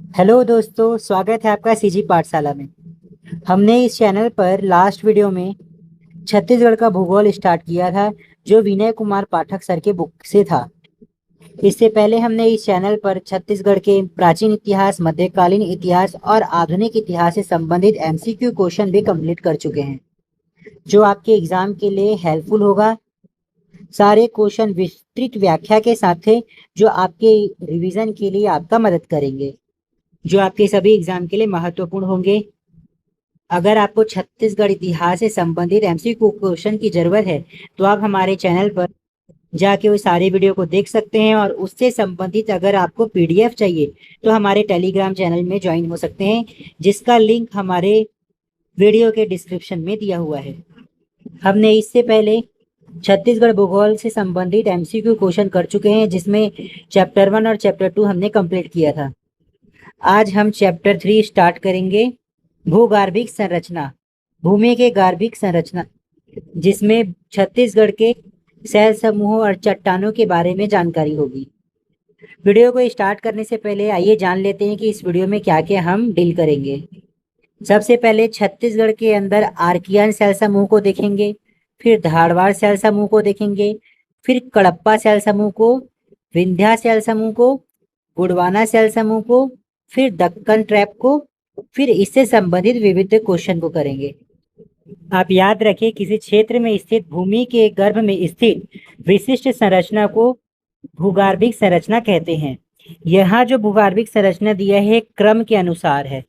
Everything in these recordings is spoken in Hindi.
हेलो दोस्तों, स्वागत है आपका सीजी पाठशाला में। हमने इस चैनल पर लास्ट वीडियो में छत्तीसगढ़ का भूगोल स्टार्ट किया था, जो विनय कुमार पाठक सर के बुक से था। इससे पहले हमने इस चैनल पर छत्तीसगढ़ के प्राचीन इतिहास, मध्यकालीन इतिहास और आधुनिक इतिहास से संबंधित एमसीक्यू क्वेश्चन भी कंप्लीट कर चुके हैं, जो आपके एग्जाम के लिए हेल्पफुल होगा। सारे क्वेश्चन विस्तृत व्याख्या के साथ थे, जो आपके रिवीजन के लिए आपका मदद करेंगे, जो आपके सभी एग्जाम के लिए महत्वपूर्ण होंगे। अगर आपको छत्तीसगढ़ इतिहास से संबंधित एमसीक्यू क्वेश्चन की जरूरत है, तो आप हमारे चैनल पर जाके वो सारे वीडियो को देख सकते हैं, और उससे संबंधित अगर आपको पीडीएफ चाहिए तो हमारे टेलीग्राम चैनल में ज्वाइन हो सकते हैं, जिसका लिंक हमारे वीडियो के डिस्क्रिप्शन में दिया हुआ है। हमने इससे पहले छत्तीसगढ़ भूगोल से संबंधित एमसीक्यू क्वेश्चन कर चुके हैं, जिसमें चैप्टर 1 और चैप्टर 2 हमने कंप्लीट किया था। आज हम चैप्टर 3 स्टार्ट करेंगे, भूगार्भिक संरचना, भूमि के गार्भिक संरचना, जिसमें छत्तीसगढ़ के शैल समूहों और चट्टानों के बारे में जानकारी होगी। वीडियो को स्टार्ट करने से पहले आइए जान लेते हैं कि इस वीडियो में क्या क्या हम डील करेंगे। सबसे पहले छत्तीसगढ़ के अंदर आर्कियन शैल समूह को देखेंगे, फिर धारवाड़ शैल समूह को देखेंगे, फिर कडप्पा शैल समूह को, विंध्या शैल समूह को, गोंडवाना शैल समूह को, फिर दक्कन ट्रैप को, फिर इससे संबंधित विविध क्वेश्चन को करेंगे। आप याद रखें, किसी क्षेत्र में स्थित भूमि के गर्भ में स्थित विशिष्ट संरचना को भूगार्भिक संरचना कहते हैं। यहाँ जो भूगार्भिक संरचना दिया है क्रम के अनुसार है।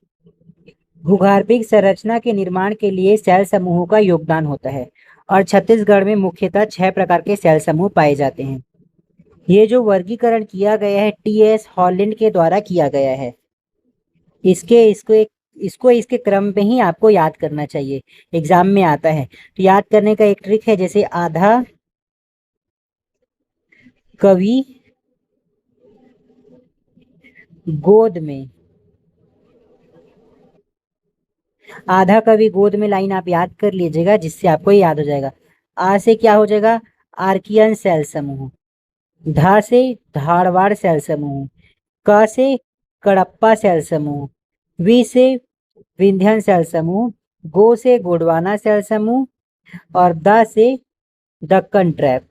भूगार्भिक संरचना के निर्माण के लिए शैल समूहों का योगदान होता है, और छत्तीसगढ़ में मुख्यतः 6 प्रकार के शैल समूह पाए जाते हैं। ये जो वर्गीकरण किया गया है टीएस हॉलैंड के द्वारा किया गया है। इसको इसके क्रम में ही आपको याद करना चाहिए, एग्जाम में आता है। तो याद करने का एक ट्रिक है, जैसे आधा कवि गोद में, आधा कवि गोद में लाइन आप याद कर लीजिएगा, जिससे आपको याद हो जाएगा। आ से क्या हो जाएगा? आर्कियन सेल समूह। धा से धारवाड़ सेल समूह। क से कडप्पा सेल समूह। वी से विंध्यन सेल समूह। गो से गोंडवाना सेल समूह। और द से दक्कन ट्रैप।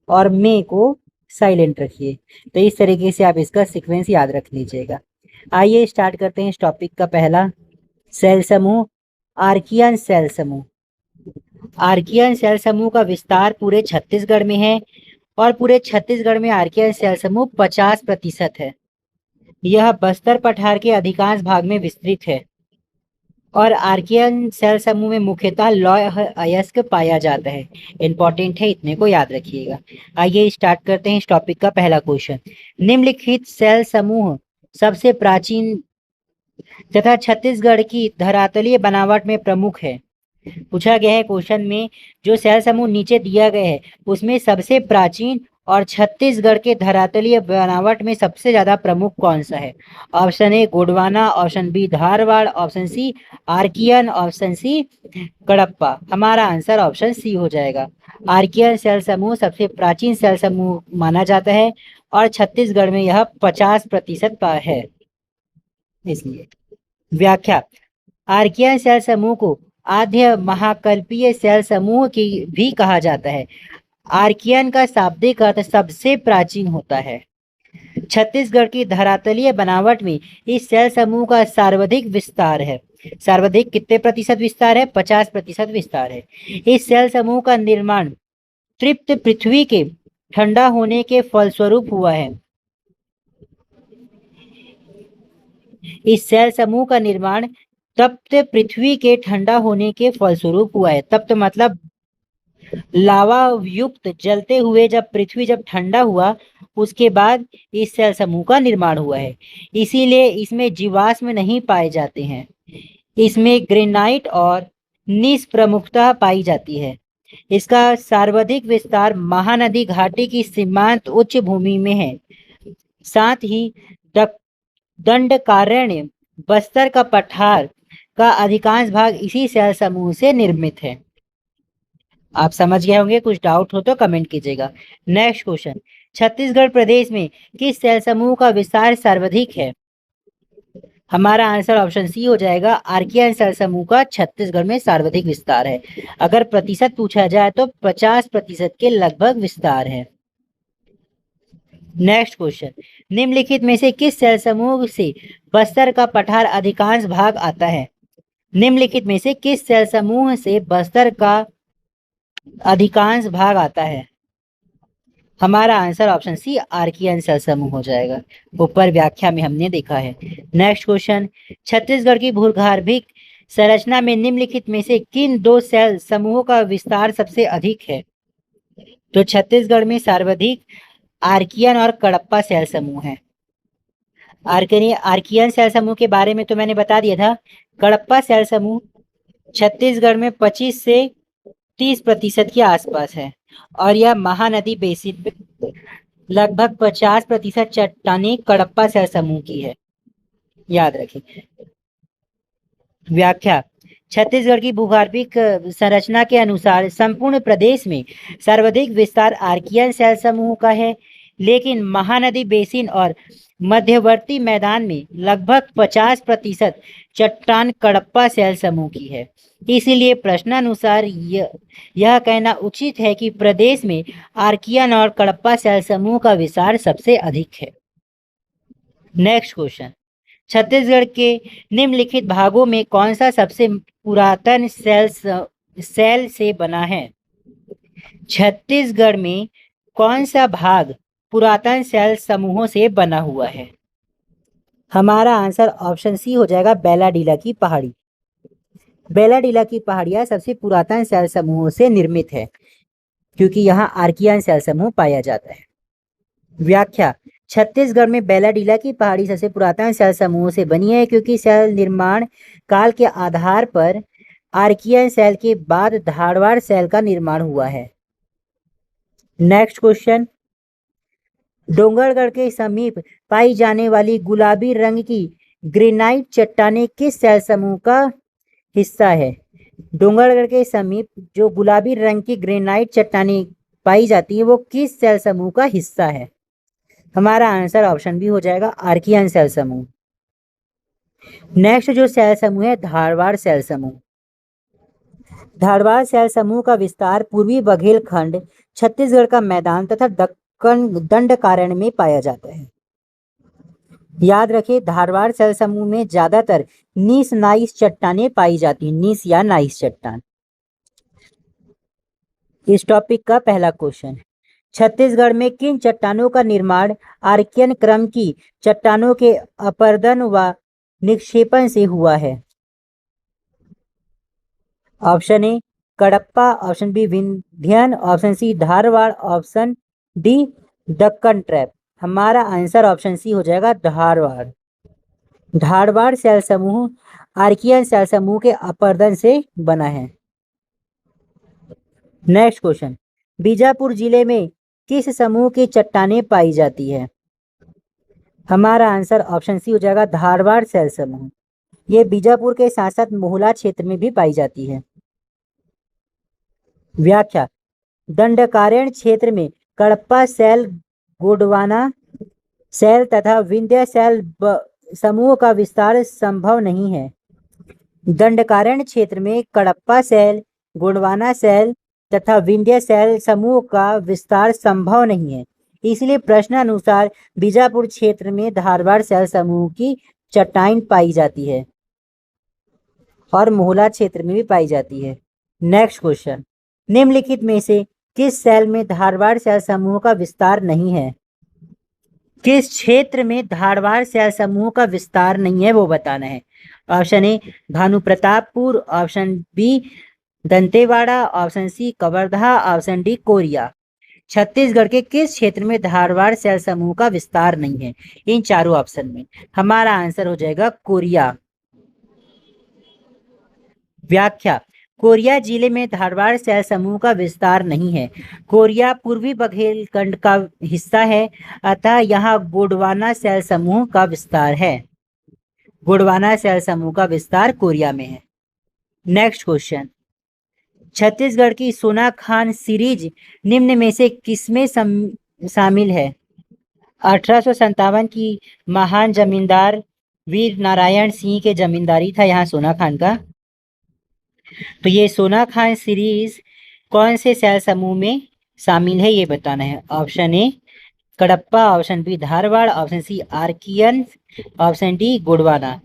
और मे को साइलेंट रखिए। तो इस तरीके से आप इसका सीक्वेंस याद रख लीजिएगा। आइए स्टार्ट करते हैं इस टॉपिक का पहला सेल समूह, आर्कियन सेल समूह। आर्कियन सेल समूह का विस्तार पूरे छत्तीसगढ़ में है, और पूरे छत्तीसगढ़ में आर्कियन सेल समूह 50% है। यह बस्तर पठार के अधिकांश भाग में विस्तृत है, और आर्कियन सेल समूह में मुख्यतः लौह अयस्क पाया जाता है। इंपॉर्टेंट है, इतने को याद रखिएगा। आइए स्टार्ट करते हैं इस टॉपिक का पहला क्वेश्चन। निम्नलिखित सेल समूह सबसे प्राचीन तथा छत्तीसगढ़ की धरातलीय बनावट में प्रमुख है। पूछा गया है क्वेश्चन में, जो सेल समूह नीचे दिया गया है उसमें सबसे प्राचीन और छत्तीसगढ़ के धरातलीय बनावट में सबसे ज्यादा प्रमुख कौन सा है? Option A Gondwana, option B Dharwar, option C Archaean, option C Cuddapah. हमारा आंसर ऑप्शन सी हो जाएगा। आर्कियन सेल समूह सबसे प्राचीन सेल समूह माना जाता है, और छत्तीसगढ़ में यह 50% का है। इसलिए व्याख्या, आर्कियन सेल समूह को आद्य महाकल्पीय सेल समूह की भी कहा जाता है। आर्कियन का शाब्दिक अर्थ सबसे प्राचीन होता है। छत्तीसगढ़ की धरातलीय बनावट में इस सेल समूह का सर्वाधिक विस्तार है। सर्वाधिक कितने प्रतिशत विस्तार है? 50% विस्तार है। इस सेल समूह का निर्माण तृप्त पृथ्वी के ठंडा होने के फलस्वरूप हुआ है। इस सेल समूह का निर्माण तप्त पृथ्वी के ठंडा होने के फलस्वरूप हुआ है। तप्त मतलब लावा युक्त जलते हुए जब पृथ्वी जब ठंडा हुआ, उसके बाद इस सेल समूह का निर्माण हुआ है। इसीलिए इसमें जीवाश्म नहीं पाए जाते हैं। इसमें ग्रेनाइट और नीस प्रमुखता पाई जाती है। इसका सर्वाधिक विस्तार महानदी घाटी की सीमांत उच्च भूमि में है। साथ ही दंडकारण्य, बस्तर का पठार का अधिकांश भाग इसी सेल समूह से निर्मित है। आप समझ गए होंगे, कुछ डाउट हो तो कमेंट कीजिएगा। नेक्स्ट क्वेश्चन, छत्तीसगढ़ प्रदेश में किस सेल समूह का विस्तार सर्वाधिक है? हमारा आंसर ऑप्शन सी हो जाएगा। आर्कियन सेल समूह का छत्तीसगढ़ में सर्वाधिक विस्तार है। अगर प्रतिशत पूछा जाए तो 50% के लगभग विस्तार है। नेक्स्ट क्वेश्चन, निम्नलिखित में से किस सेल समूह से बस्तर का पठार अधिकांश भाग आता है? निम्नलिखित में से किस सेल समूह से बस्तर का अधिकांश भाग आता है? हमारा आंसर ऑप्शन सी आर्कियन सेल समूह हो जाएगा। ऊपर व्याख्या में हमने देखा है। नेक्स्ट क्वेश्चन, छत्तीसगढ़ की भूगर्भिक संरचना में निम्नलिखित में से किन दो सेल समूहों का विस्तार सबसे अधिक है? तो छत्तीसगढ़ में सर्वाधिक आर्कियन और कडप्पा सेल समूह है। आर्कियन सेल समूह के बारे में तो मैंने बता दिया था। कडप्पा सेल समूह छत्तीसगढ़ में 25 से 30% के आसपास है और यह महानदी बेसिन में लगभग 50% चट्टानी कडप्पा सेल समूह की है। याद रखें। व्याख्या, छत्तीसगढ़ की भूगर्भिक संरचना के अनुसार संपूर्ण प्रदेश में सर्वाधिक विस्तार आर्कियन सेल समूह का है, लेकिन महानदी बेसिन और मध्यवर्ती मैदान में लगभग 50% चट्टान कडप्पा सेल समूह की है। इसीलिए प्रश्नानुसार यह कहना उचित है कि प्रदेश में आर्कियन और कडप्पा सेल समूह का विस्तार सबसे अधिक है। नेक्स्ट क्वेश्चन, छत्तीसगढ़ के निम्नलिखित भागों में कौन सा सबसे पुरातन सेल से बना है? छत्तीसगढ़ में कौन सा भाग पुरातन सेल समूहों से बना हुआ है? हमारा आंसर ऑप्शन सी हो जाएगा, बैलाडीला की पहाड़ी। बैलाडीला की पहाड़ियां सबसे पुरातन सेल समूहों से निर्मित है, क्योंकि यहाँ आर्कियन सेल समूह पाया जाता है। व्याख्या, छत्तीसगढ़ में बैलाडीला की पहाड़ी सबसे पुरातन सेल समूहों से बनी है, क्योंकि सेल निर्माण काल के आधार पर आर्कियन सेल के बाद धारवाड़ सेल का निर्माण हुआ है। नेक्स्ट क्वेश्चन, डोंगरगढ़ के समीप पाई जाने वाली गुलाबी रंग की ग्रेनाइट चट्टानें किस सेल समूह का हिस्सा है? डोंगरगढ़ के समीप जो गुलाबी रंग की ग्रेनाइट चट्टानें पाई जाती है वो किस सेल समूह का हिस्सा है? हमारा आंसर ऑप्शन बी हो जाएगा, आर्कियन सेल समूह। नेक्स्ट जो सेल समूह है, धारवाड़ सेल समूह। धारवाड़ सेल समूह का विस्तार पूर्वी बघेलखंड, छत्तीसगढ़ का मैदान तथा दक्कन दंडकारण्य में पाया जाता है। याद रखें, धारवाड़ सेल समूह में ज्यादातर नीस नाइस चट्टानें पाई जाती हैं, नीस या नाइस चट्टान। इस टॉपिक का पहला क्वेश्चन, छत्तीसगढ़ में किन चट्टानों का निर्माण आर्कियन क्रम की चट्टानों के अपरदन व निक्षेपण से हुआ है? Option A Cuddapah, option B Vindhyan, option C Dharwar, option D Deccan trap. हमारा आंसर ऑप्शन सी हो जाएगा, धारवाड़। धारवाड़ सेल समूह आर्कियन सेल समूह के अपरदन से बना है। नेक्स्ट क्वेश्चन, बीजापुर जिले में किस समूह की चट्टानें पाई जाती है? हमारा आंसर ऑप्शन सी हो जाएगा, धारवाड़ सेल समूह। ये बीजापुर के साथ साथ मोहला क्षेत्र में भी पाई जाती है। व्याख्या, दंडकारण्य क्षेत्र में कडप्पा सेल, गोंडवाना सेल तथा विंध्य सेल समूह का विस्तार संभव नहीं है। दंडकारण्य क्षेत्र में कडप्पा सेल, गोंडवाना सेल तथा विंध्य सेल समूह का विस्तार संभव नहीं है। इसलिए प्रश्नानुसार बीजापुर क्षेत्र में धारवाड़ सेल समूह की चट्टान पाई जाती है और मोहला क्षेत्र में भी पाई जाती है। नेक्स्ट क्वेश्चन, निम्नलिखित में से किस सेल में धारवाड़ सेल समूह का विस्तार नहीं है? किस क्षेत्र में धारवाड़ सेल समूह का विस्तार नहीं है वो बताना है। Option A Bhanupratappur, option B Dantewada, option C Kawardha, option D Koriya. Chhattisgarh के किस क्षेत्र में धारवाड़ सेल समूह का विस्तार नहीं है? इन चारों ऑप्शन में हमारा आंसर हो जाएगा, कोरिया। व्याख्या, कोरिया जिले में धारवाड़ सेल समूह का विस्तार नहीं है। कोरिया पूर्वी बघेलखंड का हिस्सा है, अतः यहाँ गोंडवाना सेल समूह का विस्तार है। गोंडवाना सेल समूह का विस्तार कोरिया में है। नेक्स्ट क्वेश्चन, छत्तीसगढ़ की सोनाखान सीरीज निम्न में से किसमें शामिल है? 1857 की महान जमींदार वीर नारायण सिंह के जमींदारी था यहाँ सोना खान का। तो ये सोना खान सीरीज कौन से सेल समूह में शामिल है ये बताना है। Option A Cuddapah, option B Dharwar, option C Archaean, option D Gondwana.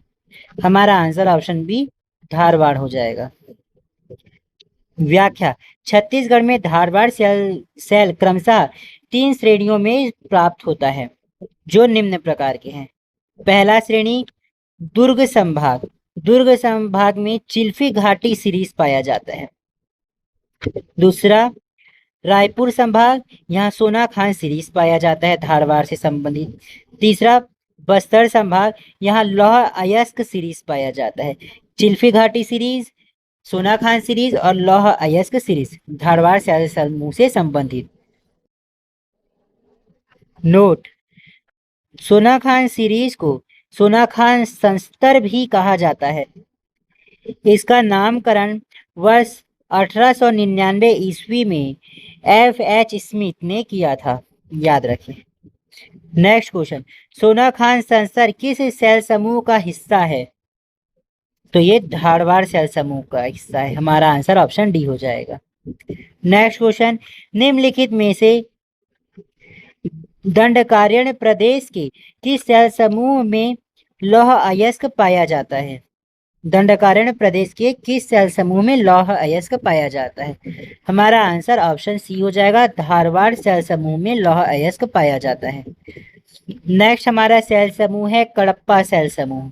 हमारा आंसर ऑप्शन बी धारवाड़ हो जाएगा। व्याख्या, छत्तीसगढ़ में धारवाड़ सेल क्रमशः 3 श्रेणियों में प्राप्त होता है, जो निम्न प्रकार के हैं। पहला श्रेणी दुर्ग संभाग। दुर्ग संभाग में चिल्फी घाटी सीरीज पाया जाता है। दूसरा रायपुर संभाग, यहाँ सोना खान सीरीज पाया जाता है धारवाड़ से संबंधित। तीसरा बस्तर संभाग, यहाँ लौह अयस्क सीरीज पाया जाता है। चिल्फी घाटी सीरीज, सोना खान सीरीज और लौह अयस्क सीरीज धारवाड़ सेल समूह से संबंधित। नोट, सोना खान सीरीज को सोना खान संस्तर भी कहा जाता है। इसका नामकरण वर्ष 1899 ईस्वी में F.H. स्मिथ ने किया था, याद रखें। नेक्स्ट क्वेश्चन, सोना खान संस्तर किस सेल समूह का हिस्सा है? तो ये धारवाड़ सेल समूह का हिस्सा है। हमारा आंसर ऑप्शन डी हो जाएगा। नेक्स्ट क्वेश्चन, निम्नलिखित में से दंडकारण्य प्रदेश के किस सेल समूह में लौह अयस्क पाया जाता है? दंडकारण्य प्रदेश के किस सेल समूह में लौह अयस्क पाया जाता है? हमारा आंसर ऑप्शन सी हो जाएगा, धारवाड़ सेल समूह में लौह अयस्क पाया जाता है। नेक्स्ट हमारा सेल समूह है कडप्पा सेल समूह।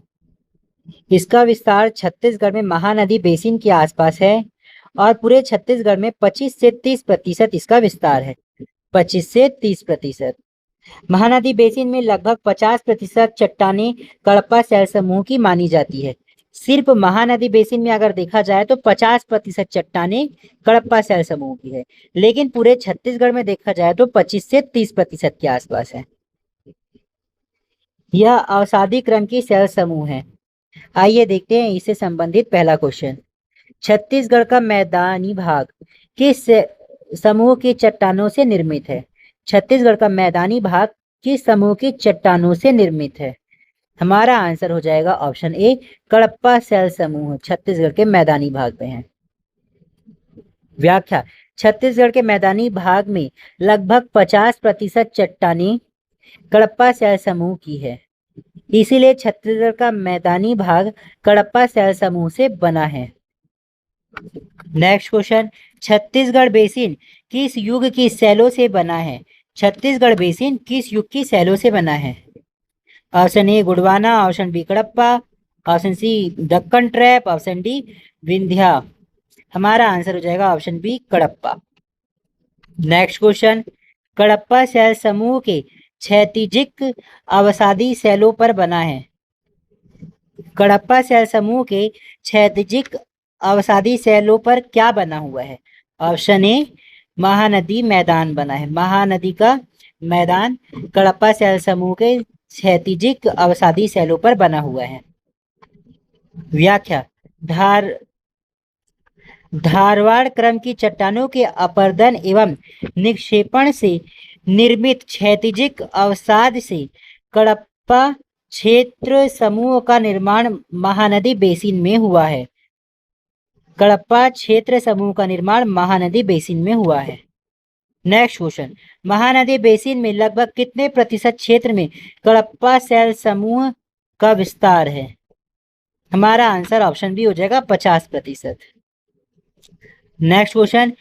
इसका विस्तार छत्तीसगढ़ में महानदी बेसिन के आसपास है और पूरे छत्तीसगढ़ में 25 से 30% इसका विस्तार है। 25 से 30%। महानदी बेसिन में लगभग 50% चट्टानें कडप्पा सेल समूह की मानी जाती है। सिर्फ महानदी बेसिन में अगर देखा जाए तो 50% चट्टानें कडप्पा सेल समूह की है, लेकिन पूरे छत्तीसगढ़ में देखा जाए तो 25 से 30% के आसपास है। यह अवसादी क्रम की सेल समूह है। आइए देखते हैं इससे संबंधित पहला क्वेश्चन। छत्तीसगढ़ का मैदानी भाग किस समूह की चट्टानों से निर्मित है? छत्तीसगढ़ का मैदानी भाग किस समूह की चट्टानों से निर्मित है? हमारा आंसर हो जाएगा ऑप्शन ए, कडप्पा सेल समूह छत्तीसगढ़ के मैदानी भाग में है। व्याख्या, छत्तीसगढ़ के मैदानी भाग में लगभग 50% चट्टानें कडप्पा सेल समूह की है, इसीलिए छत्तीसगढ़ का मैदानी भाग कडप्पा सेल समूह से बना है। नेक्स्ट क्वेश्चन, छत्तीसगढ़ बेसिन किस युग की सेलों से बना है? छत्तीसगढ़ बेसिन किस युग की सेलों से बना है? Option A Gondwana, option B Cuddapah, option C Deccan trap, option D Vindhya. हमारा आंसर हो जाएगा option B Cuddapah. Next question, Cuddapah सेल समूह के क्षैतिजिक अवसादी सेलों पर बना है। कडप्पा सेल समूह के क्षैतिजिक अवसादी सेलों पर क्या बना हुआ है? ऑप्शन ए महानदी मैदान बना है। महानदी का मैदान कडप्पा सेल समूह के क्षैतिजिक अवसादी सेलों पर बना हुआ है। व्याख्या, धारवाड़ क्रम की चट्टानों के अपरदन एवं निक्षेपण से निर्मित क्षैतिजिक अवसाद से कडप्पा क्षेत्र समूह का निर्माण महानदी बेसिन में हुआ है। कडप्पा क्षेत्र समूह का निर्माण महानदी बेसिन में हुआ है। नेक्स्ट क्वेश्चन, महानदी बेसिन में लगभग कितने प्रतिशत क्षेत्र में कडप्पा सेल समूह का विस्तार है? हमारा आंसर ऑप्शन बी हो जाएगा 50%। नेक्स्ट क्वेश्चन,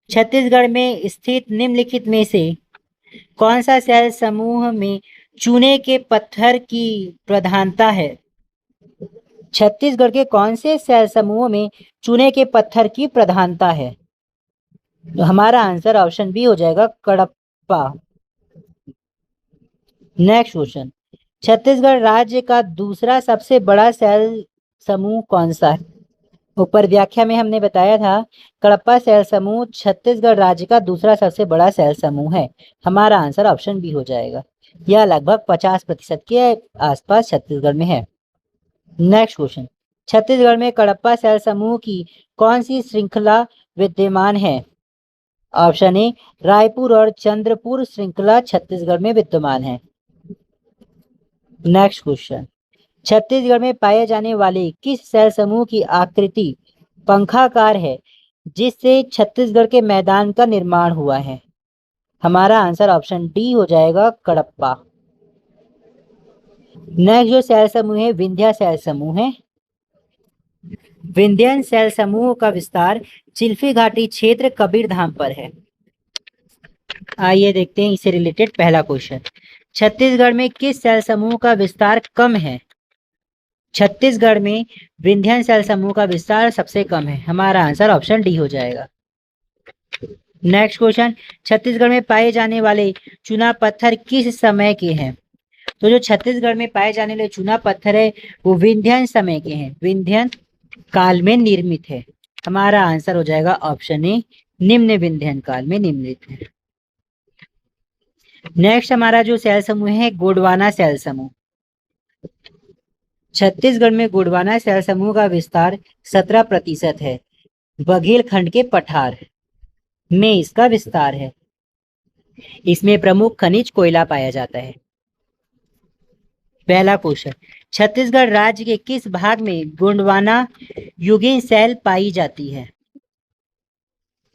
छत्तीसगढ़ में स्थित निम्नलिखित में से कौन सा सेल समूह में चूने के पत्थर की प्रधानता है? छत्तीसगढ़ के कौन से सेल समूह में चूने के पत्थर की प्रधानता है? तो हमारा आंसर ऑप्शन बी हो जाएगा कडप्पा। नेक्स्ट क्वेश्चन, छत्तीसगढ़ राज्य का दूसरा सबसे बड़ा सेल समूह कौन सा है? ऊपर व्याख्या में हमने बताया था कडप्पा सेल समूह छत्तीसगढ़ राज्य का दूसरा सबसे बड़ा सेल समूह है। हमारा आंसर ऑप्शन बी हो जाएगा। यह लगभग 50% के आसपास छत्तीसगढ़ में है। नेक्स्ट क्वेश्चन, छत्तीसगढ़ में कडप्पा सेल समूह की कौन सी श्रृंखला विद्यमान है? ऑप्शन ए रायपुर और चंद्रपुर श्रृंखला छत्तीसगढ़ में विद्यमान है। नेक्स्ट क्वेश्चन, छत्तीसगढ़ में पाए जाने वाले किस सेल समूह की आकृति पंखाकार है जिससे छत्तीसगढ़ के मैदान का निर्माण हुआ है? हमारा आंसर ऑप्शन डी हो जाएगा, कडप्पा। नेक्स्ट जो सेल समूह है विंध्या सेल समूह है। विंध्यन सेल समूह का विस्तार चिल्फी घाटी क्षेत्र कबीरधाम पर है। आइए देखते हैं इससे रिलेटेड पहला क्वेश्चन। छत्तीसगढ़ में किस सेल समूह का विस्तार कम है? छत्तीसगढ़ में विंध्यन सेल समूह का विस्तार सबसे कम है। हमारा आंसर ऑप्शन डी हो जाएगा। नेक्स्ट क्वेश्चन, छत्तीसगढ़ में पाए जाने वाले चूना पत्थर किस समय के हैं? तो जो छत्तीसगढ़ में पाए जाने वाले चूना पत्थर है वो विंध्यन समय के हैं, विंध्यन काल में निर्मित है। हमारा आंसर हो जाएगा ऑप्शन ए, निम्न विंध्यन काल में निर्मित है। नेक्स्ट हमारा जो सेल समूह है गोंडवाना सेल समूह। छत्तीसगढ़ में गोंडवाना सेल समूह का विस्तार 17% है। बघेलखंड के पठार में इसका विस्तार है। इसमें प्रमुख खनिज कोयला पाया जाता है। पहला क्वेश्चन, छत्तीसगढ़ राज्य के किस भाग में गोंडवाना युगीन सेल पाई जाती है?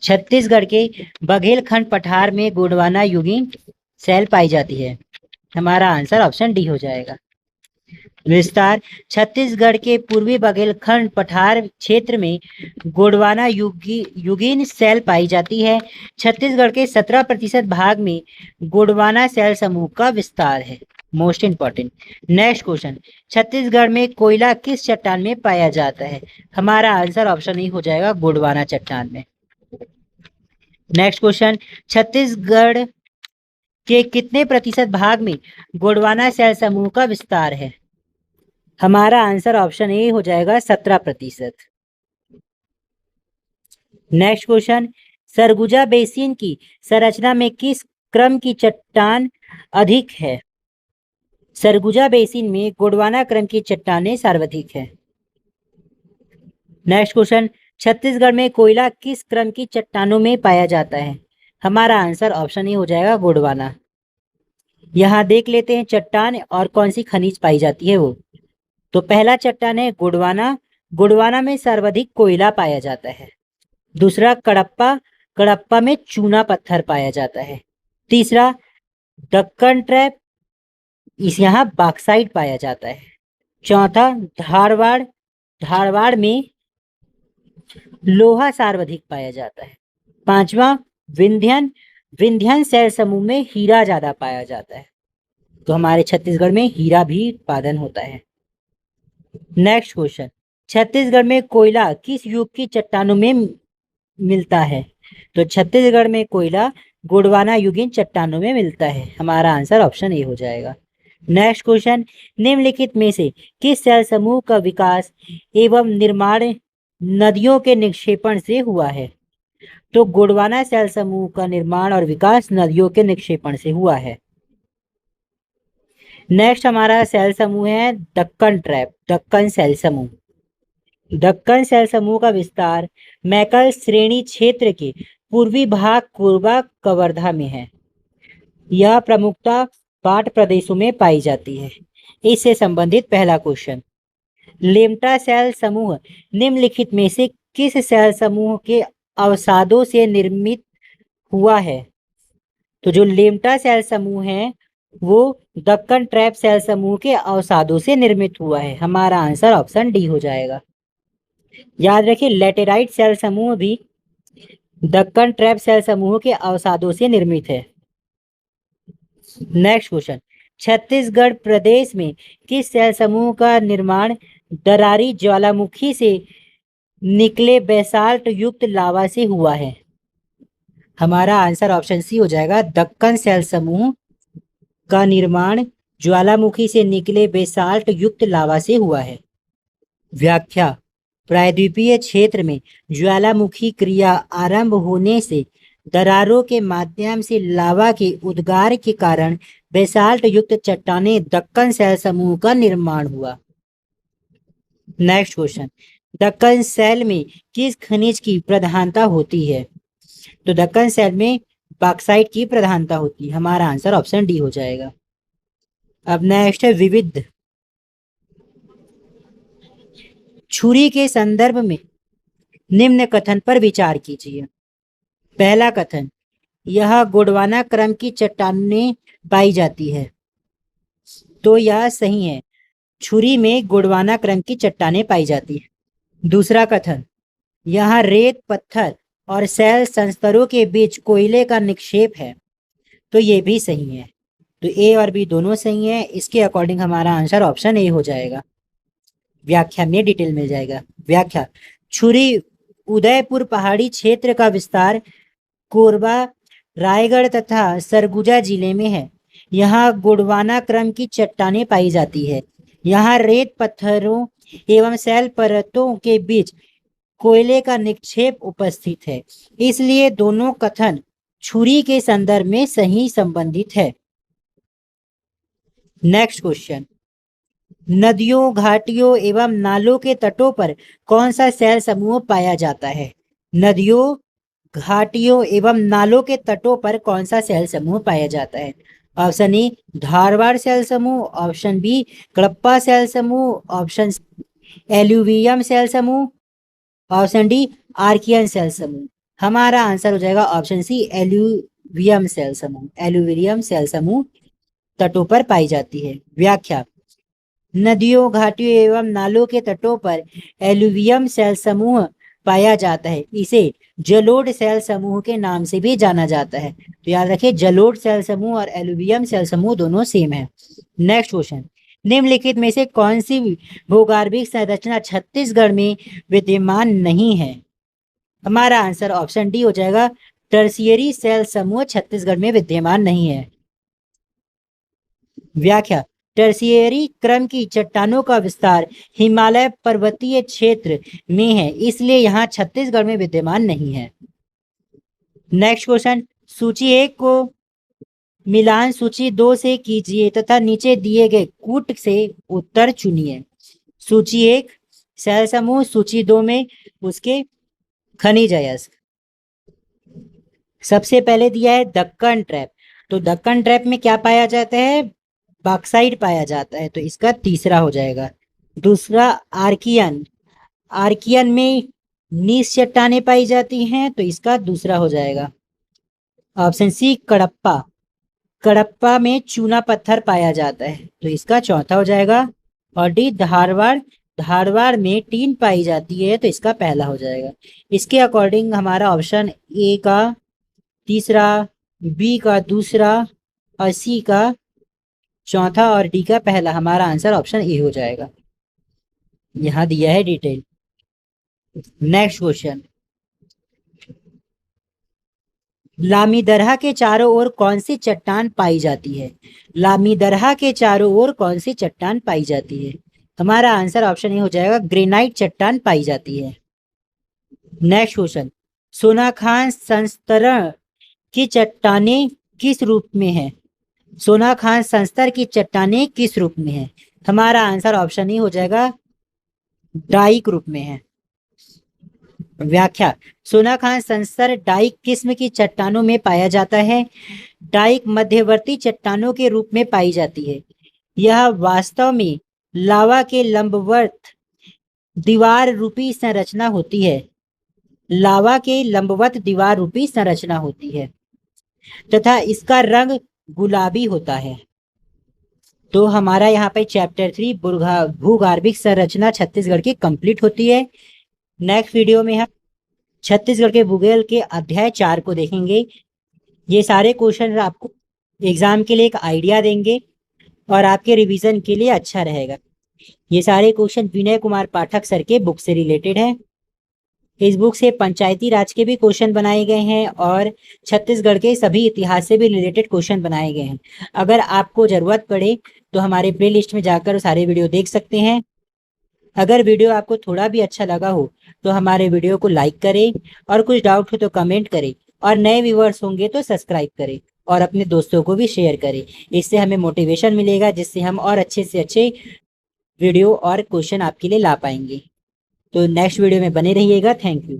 छत्तीसगढ़ के बघेलखंड पठार में गोंडवाना युगीन सेल पाई जाती है। हमारा आंसर ऑप्शन डी हो जाएगा। विस्तार, छत्तीसगढ़ के पूर्वी बघेलखंड पठार क्षेत्र में गोंडवाना युगीन सेल पाई जाती है। छत्तीसगढ़ के 17% भाग में गोंडवाना सेल समूह का विस्तार है। Most important. Next question, Chhattisgarh में कोयला किस चट्टान में पाया जाता है? हमारा आंसर ऑप्शन ई हो जाएगा, गोंडवाना चट्टान में। नेक्स्ट क्वेश्चन, छत्तीसगढ़ के कितने प्रतिशत भाग में गोंडवाना सेल समूह का विस्तार है? हमारा आंसर ऑप्शन ए हो जाएगा, 17%। नेक्स्ट क्वेश्चन, सरगुजा बेसिन की संरचना में किस क्रम की चट्टान अधिक है? सरगुजा बेसिन में गोंडवाना क्रम की चट्टानें सर्वाधिक है। नेक्स्ट क्वेश्चन, छत्तीसगढ़ में कोयला किस क्रम की चट्टानों में पाया जाता है? हमारा आंसर ऑप्शन ए हो जाएगा, गोंडवाना। यहाँ देख लेते हैं चट्टान और कौन सी खनिज पाई जाती है वो। तो पहला चट्टान है गोंडवाना, गोंडवाना में सर्वाधिक कोयला पाया जाता है। दूसरा कडप्पा, कडप्पा में चूना पत्थर पाया जाता है। तीसरा दक्कन ट्रैप, इस यहाँ बॉक्साइट पाया जाता है। चौथा धारवाड़, धारवाड़ में लोहा सर्वाधिक पाया जाता है। पांचवा विंध्यन, विंध्यन सेल समूह में हीरा ज्यादा पाया जाता है। तो हमारे छत्तीसगढ़ में हीरा भी उत्पादन होता है। नेक्स्ट क्वेश्चन, छत्तीसगढ़ में कोयला किस युग की चट्टानों में मिलता है? तो छत्तीसगढ़ में कोयला गोंडवाना युगीन चट्टानों में मिलता है। हमारा आंसर ऑप्शन ए हो जाएगा। नेक्स्ट क्वेश्चन, निम्नलिखित में से किस सेल समूह का विकास एवं निर्माण नदियों के निक्षेपण से हुआ है? तो गोंडवाना सेल समूह का निर्माण और विकास नदियों के निक्षेपण से हुआ है। नेक्स्ट हमारा सेल समूह है दक्कन ट्रैप, दक्कन सेल समूह। दक्कन सेल समूह का विस्तार मैकल श्रेणी क्षेत्र के पूर्वी भाग कोरबा कवर्धा में है। यह प्रमुखता पाट प्रदेशों में पाई जाती है। इससे संबंधित पहला क्वेश्चन, लेमटा सेल समूह निम्नलिखित में से किस सेल समूह के अवसादों से निर्मित हुआ है? तो जो लेमटा सेल समूह है वो दक्कन ट्रैप सेल समूह के अवसादों से निर्मित हुआ है। हमारा आंसर ऑप्शन डी हो जाएगा। याद रखिए लेटेराइट सेल समूह भी दक्कन ट्रैप सेल समूह के अवसादों से निर्मित है। नेक्स्ट क्वेश्चन, छत्तीसगढ़ प्रदेश में किस सेल समूह का निर्माण दरारी ज्वालामुखी से निकले बेसाल्ट युक्त लावा से हुआ है? हमारा आंसर ऑप्शन सी हो जाएगा, दक्कन सेल समूह का निर्माण ज्वालामुखी से निकले बेसाल्ट युक्त लावा से हुआ है। व्याख्या, प्रायद्वीपीय क्षेत्र में ज्वालामुखी क्रिया आरंभ होने से दरारों के माध्यम से लावा के उद्गार के कारण बेसाल्ट युक्त चट्टानें दक्कन सेल समूह का निर्माण हुआ। नेक्स्ट क्वेश्चन, दक्कन सेल में किस खनिज की प्रधानता होती है? तो दक्कन सेल में बॉक्साइट की प्रधानता होती है। हमारा आंसर ऑप्शन डी हो जाएगा। अब नेक्स्ट है विविध। छुरी के संदर्भ में निम्न कथन पर विचार कीजिए। पहला कथन, यह गोंडवाना क्रम की चट्टानें पाई जाती है, तो यह सही है। छुरी में गोंडवाना क्रम की चट्टानें पाई जाती है। दूसरा कथन, यहाँ रेत, पत्थर और शैल संस्तरों के बीच कोयले का निक्षेप है, तो ये भी सही है। तो ए और बी दोनों सही है। इसके अकॉर्डिंग हमारा आंसर ऑप्शन ए हो जाएगा। व्याख्या में डिटेल मिल जाएगा। व्याख्या, छुरी उदयपुर पहाड़ी क्षेत्र का विस्तार कोरबा, रायगढ़ तथा सरगुजा जिले में है। यहाँ गोंडवाना क्रम की चट्टानें पाई जाती है। यहाँ रेत, पत्थरों एवं शैल परतों के बीच कोयले का निक्षेप उपस्थित है, इसलिए दोनों कथन छुरी के संदर्भ में सही संबंधित है। नेक्स्ट क्वेश्चन, नदियों, घाटियों एवं नालों के तटों पर कौन सा शैल समूह पाया जाता है? नदियों, घाटियों एवं नालों के तटों पर कौन सा शैल समूह पाया जाता है? ऑप्शन ए धारवाड़ शैल समूह, ऑप्शन बी कडप्पा शैल समूह, ऑप्शन एलुवियम शैल समूह, ऑप्शन डी आर्कियन शैल समूह। हमारा आंसर हो जाएगा ऑप्शन सी एलुवियम शैल समूह। एलुवियम शैल समूह तटों पर पाई जाती है। व्याख्या, नदियों, घाटियों एवं नालों के तटों पर एलुवियम शैल समूह पाया जाता है। इसे जलोढ़ शैल समूह के नाम से भी जाना जाता है। तो याद रखिए, जलोढ़ शैल समूह और एलुवियम शैल समूह दोनों सेम है। नेक्स्ट क्वेश्चन, निम्नलिखित में से कौन सी भूगर्भिक संरचना छत्तीसगढ़ में विद्यमान नहीं है? हमारा आंसर ऑप्शन डी हो जाएगा, टर्शियरी शैल समूह छत्तीसगढ़ में विद्यमान नहीं है। व्याख्या, टर्शियरी क्रम की चट्टानों का विस्तार हिमालय पर्वतीय क्षेत्र में है, इसलिए यहाँ छत्तीसगढ़ में विद्यमान नहीं है। नेक्स्ट क्वेश्चन, सूची 1 को मिलान सूची 2 से कीजिए तथा नीचे दिए गए कूट से उत्तर चुनिए। सूची 1 शैल समूह, सूची 2 में उसके खनिज अयस्क। सबसे पहले दिया है दक्कन ट्रैप, तो दक्कन ट्रैप में क्या पाया जाता है? बॉक्साइट पाया जाता है, तो इसका तीसरा हो जाएगा। दूसरा आर्कियन, आर्कियन में नीस चट्टानें पाई जाती हैं, तो इसका दूसरा हो जाएगा। ऑप्शन सी कडप्पा, कडप्पा में चूना पत्थर पाया जाता है, तो इसका चौथा हो जाएगा। और डी धारवाड़, धारवाड़ में टीन पाई जाती है, तो इसका पहला हो जाएगा। इसके अकॉर्डिंग हमारा ऑप्शन ए का तीसरा, बी का दूसरा और सी का चौथा और डी का पहला, हमारा आंसर ऑप्शन ए हो जाएगा। यहां दिया है डिटेल। नेक्स्ट क्वेश्चन, लामीदरहा के चारों ओर कौन सी चट्टान पाई जाती है? लामीदरहा के चारों ओर कौन सी चट्टान पाई जाती है? हमारा आंसर ऑप्शन ए हो जाएगा, ग्रेनाइट चट्टान पाई जाती है। नेक्स्ट क्वेश्चन, सोनाखान संस्तरण की चट्टानें किस रूप में है? सोनाखान संस्तर की चट्टानें किस रूप में है? हमारा आंसर ऑप्शन ए हो जाएगा, डाइक रूप में है। व्याख्या, सोनाखान संस्तर डाइक किस्म की चट्टानों में पाया जाता है। डाइक मध्यवर्ती चट्टानों के रूप में पाई जाती है। यह वास्तव में लावा के लंबवत दीवार रूपी संरचना होती है। लावा के लंबवत दीवार रूपी संरचना होती है तथा इसका रंग गुलाबी होता है। तो हमारा यहाँ पे चैप्टर 3 भूगर्भिक संरचना छत्तीसगढ़ की कंप्लीट होती है। नेक्स्ट वीडियो में हम छत्तीसगढ़ के भूगोल के अध्याय 4 को देखेंगे। ये सारे क्वेश्चन आपको एग्जाम के लिए एक आइडिया देंगे और आपके रिवीजन के लिए अच्छा रहेगा। ये सारे क्वेश्चन विनय कुमार पाठक सर के बुक से रिलेटेड है। इस बुक से पंचायती राज के भी क्वेश्चन बनाए गए हैं और छत्तीसगढ़ के सभी इतिहास से भी रिलेटेड क्वेश्चन बनाए गए हैं। अगर आपको जरूरत पड़े तो हमारे प्लेलिस्ट में जाकर सारे वीडियो देख सकते हैं। अगर वीडियो आपको थोड़ा भी अच्छा लगा हो तो हमारे वीडियो को लाइक करें और कुछ डाउट हो तो कमेंट करें और नए व्यूअर्स होंगे तो सब्सक्राइब करें और अपने दोस्तों को भी शेयर करें। इससे हमें मोटिवेशन मिलेगा, जिससे हम और अच्छे से अच्छे वीडियो और क्वेश्चन आपके लिए ला पाएंगे। तो नेक्स्ट वीडियो में बने रहिएगा। Thank you.